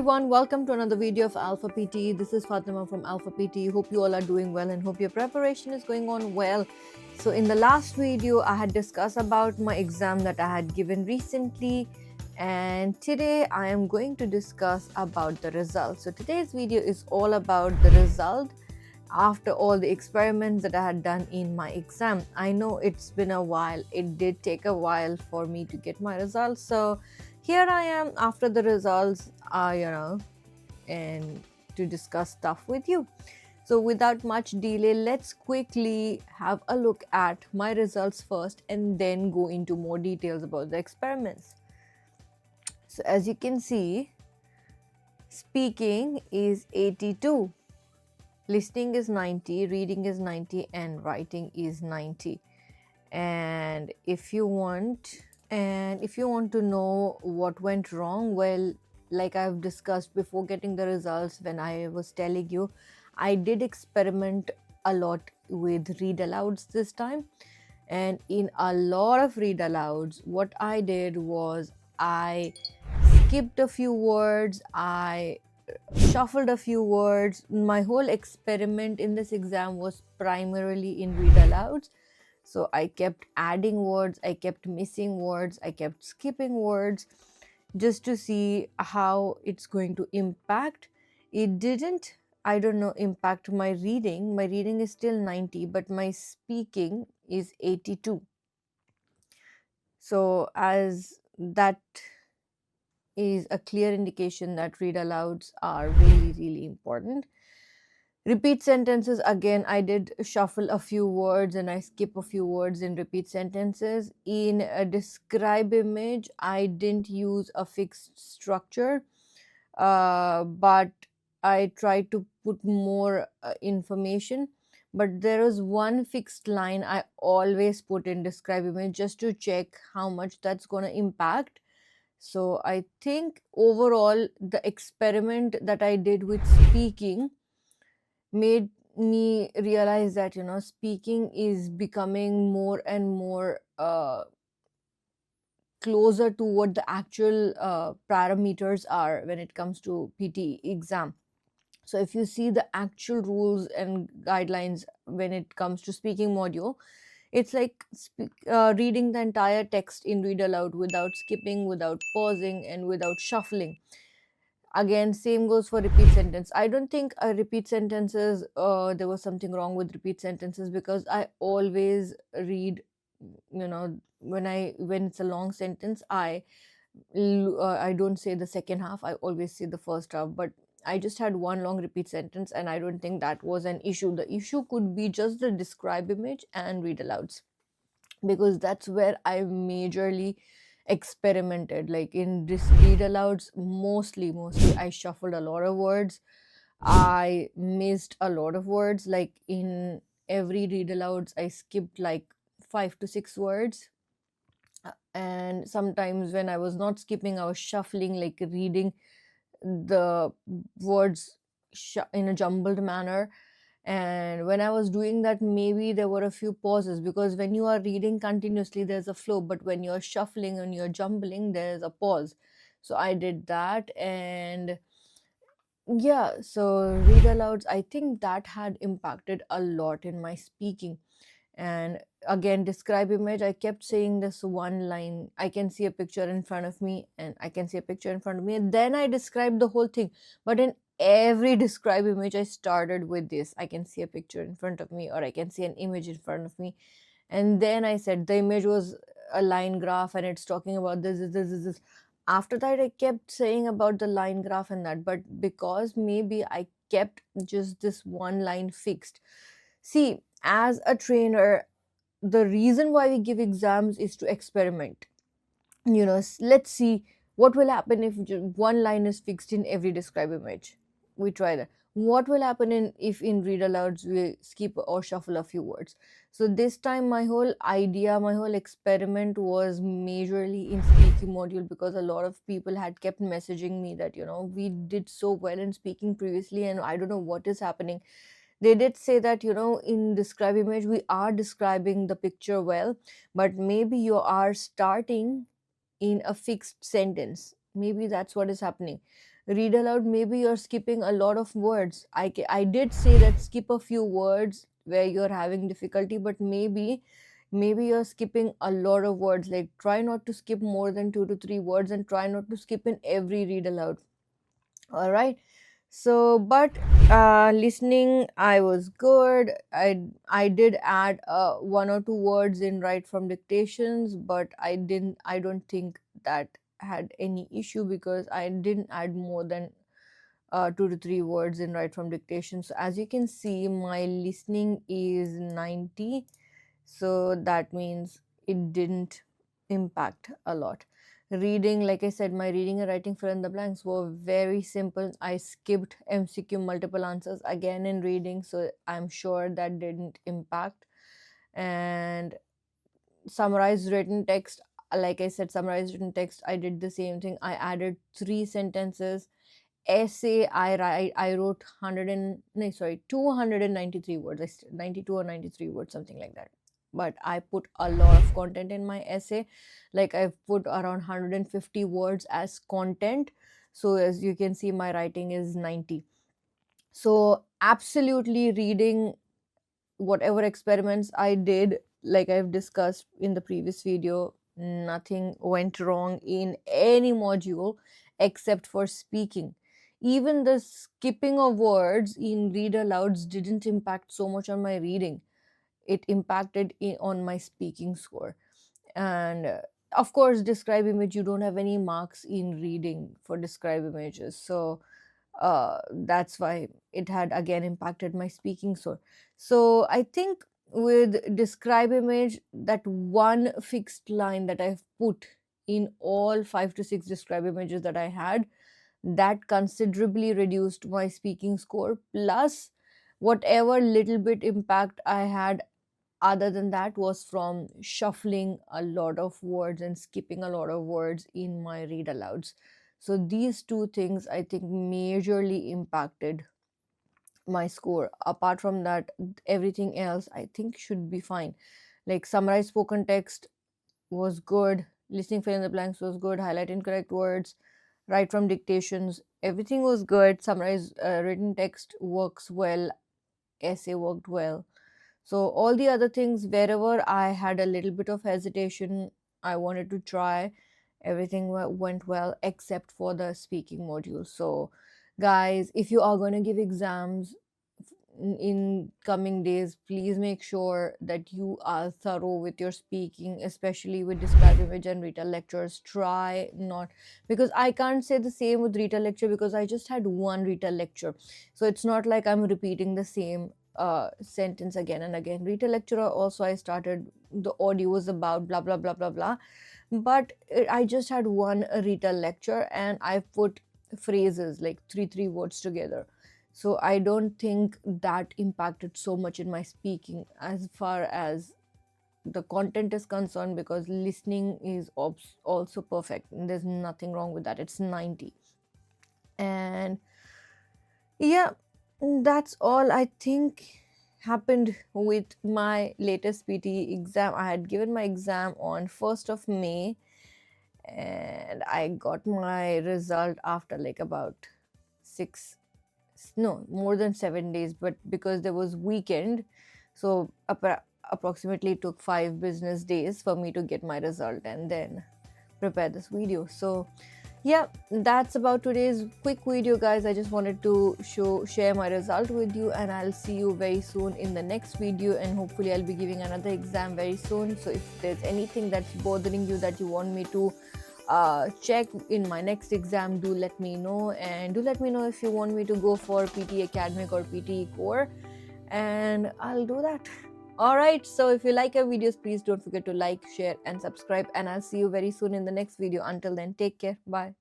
everyone, welcome to another video of Alpha PT. This is Fatima from Alpha PT. Hope you all are doing well and hope your preparation is going on well. So in the last video, I had discussed about my exam that I had given recently, and today I am going to discuss about the result. So today's video is all about the result after all the experiments that I had done in my exam. I know it's been a while. It did take a while for me to get my results. So here I am after the results, and to discuss stuff with you. So without much delay, let's quickly have a look at my results first and then go into more details about the experiments. So as you can see, speaking is 82, listening is 90, reading is 90, and writing is 90. And if you want to know what went wrong, well, like I've discussed before getting the results, when I was telling you, I did experiment a lot with read alouds this time. And in a lot of read alouds, what I did was I skipped a few words, I shuffled a few words. My whole experiment in this exam was primarily in read alouds. So I kept adding words, I kept missing words, I kept skipping words just to see how it's going to impact. It didn't, I don't know, impact my reading. My reading is still 90, but my speaking is 82. So as that is a clear indication that read alouds are really, really important. Repeat sentences, again, I did shuffle a few words and I skip a few words in repeat sentences. In a describe image, I didn't use a fixed structure, but I tried to put more information. But there is one fixed line I always put in describe image just to check how much that's going to impact. So I think overall, the experiment that I did with speaking made me realize that speaking is becoming more and more closer to what the actual parameters are when it comes to PT exam. So if you see the actual rules and guidelines when it comes to speaking module, it's like reading the entire text in read aloud without skipping, without pausing, and without shuffling. Again, same goes for repeat sentence. I don't think repeat sentences, there was something wrong with repeat sentences, because I always read, when it's a long sentence, I don't say the second half, I always say the first half. But I just had one long repeat sentence, and I don't think that was an issue. The issue could be just the describe image and read alouds, because that's where I majorly experimented. Like in this read alouds, mostly I shuffled a lot of words, I missed a lot of words. Like in every read alouds, I skipped like 5 to 6 words. And sometimes when I was not skipping, I was shuffling, like reading the words in a jumbled manner. And when I was doing that, maybe there were a few pauses, because when you are reading continuously, there's a flow, but when you're shuffling and you're jumbling, there's a pause. So I did that. And yeah, so read alouds, I think that had impacted a lot in my speaking. And again, describe image, I kept saying this one line: I can see a picture in front of me, and I can see a picture in front of me, and then I described the whole thing. But in every describe image, I started with this: I can see a picture in front of me, or I can see an image in front of me. And then I said the image was a line graph and it's talking about this. After that, I kept saying about the line graph and that, but because maybe I kept just this one line fixed. See, as a trainer, the reason why we give exams is to experiment. Let's see what will happen if one line is fixed in every describe image. We try that. What will happen if in read alouds we skip or shuffle a few words? So this time, my whole idea, my whole experiment was majorly in speaking module, because a lot of people had kept messaging me that we did so well in speaking previously, and I don't know what is happening. They did say that in describe image we are describing the picture well, but maybe you are starting in a fixed sentence. Maybe that's what is happening. Read aloud, maybe you're skipping a lot of words. I did say that skip a few words where you're having difficulty, but maybe you're skipping a lot of words. Like, try not to skip more than 2 to 3 words, and try not to skip in every read aloud. All right. So, but listening, I was good. I did add 1 or 2 words in right from dictations, but I don't think that had any issue, because I didn't add more than 2 to 3 words in right from dictation. So as you can see, my listening is 90, so that means it didn't impact a lot. Reading, like I said, my reading and writing fill in the blanks were very simple. I skipped MCQ multiple answers again in reading, so I'm sure that didn't impact. And summarized written text, like I said, summarized written text, I did the same thing. I added 3 sentences. Essay, I wrote 100 and no, sorry, 293 words. 92 or 93 words, something like that. But I put a lot of content in my essay. Like, I've put around 150 words as content. So as you can see, my writing is 90. So absolutely, reading, whatever experiments I did, like I've discussed in the previous video, nothing went wrong in any module except for speaking. Even the skipping of words in read alouds didn't impact so much on my reading. It impacted on my speaking score. And of course, describe image, you don't have any marks in reading for describe images. So that's why it had again impacted my speaking. So I think with describe image, that one fixed line that I've put in all 5 to 6 describe images that I had, that considerably reduced my speaking score. Plus, whatever little bit impact I had other than that was from shuffling a lot of words and skipping a lot of words in my read alouds. So these two things, I think, majorly impacted my score. Apart from that, everything else I think should be fine. Like, summarized spoken text was good, listening fill in the blanks was good, highlight incorrect words, write from dictations, everything was good. Summarized written text works well, essay worked well. So all the other things, wherever I had a little bit of hesitation, I wanted to try, everything went well except for the speaking module. So guys, if you are going to give exams in coming days, please make sure that you are thorough with your speaking, especially with describe image and retail lectures. Try not, because I can't say the same with retail lecture, because I just had one retail lecture, so it's not like I'm repeating the same sentence again and again. Retail lecturer also, I started, the audio was about blah blah blah blah blah, but I just had one retail lecture, and I put phrases like three words together. So I don't think that impacted so much in my speaking as far as the content is concerned, because listening is also perfect. There's nothing wrong with that. It's 90. And yeah, that's all I think happened with my latest PT exam. I had given my exam on 1st of May, and I got my result after like about 6, no, more than 7 days, but because there was weekend, so approximately it took 5 business days for me to get my result and then prepare this video. So yeah, that's about today's quick video, guys. I just wanted to share my result with you, and I'll see you very soon in the next video, and hopefully I'll be giving another exam very soon. So if there's anything that's bothering you that you want me to check in my next exam, do let me know. And do let me know if you want me to go for PT Academic or PT Core, and I'll do that. Alright, so if you like our videos, please don't forget to like, share and subscribe, and I'll see you very soon in the next video. Until then, take care. Bye.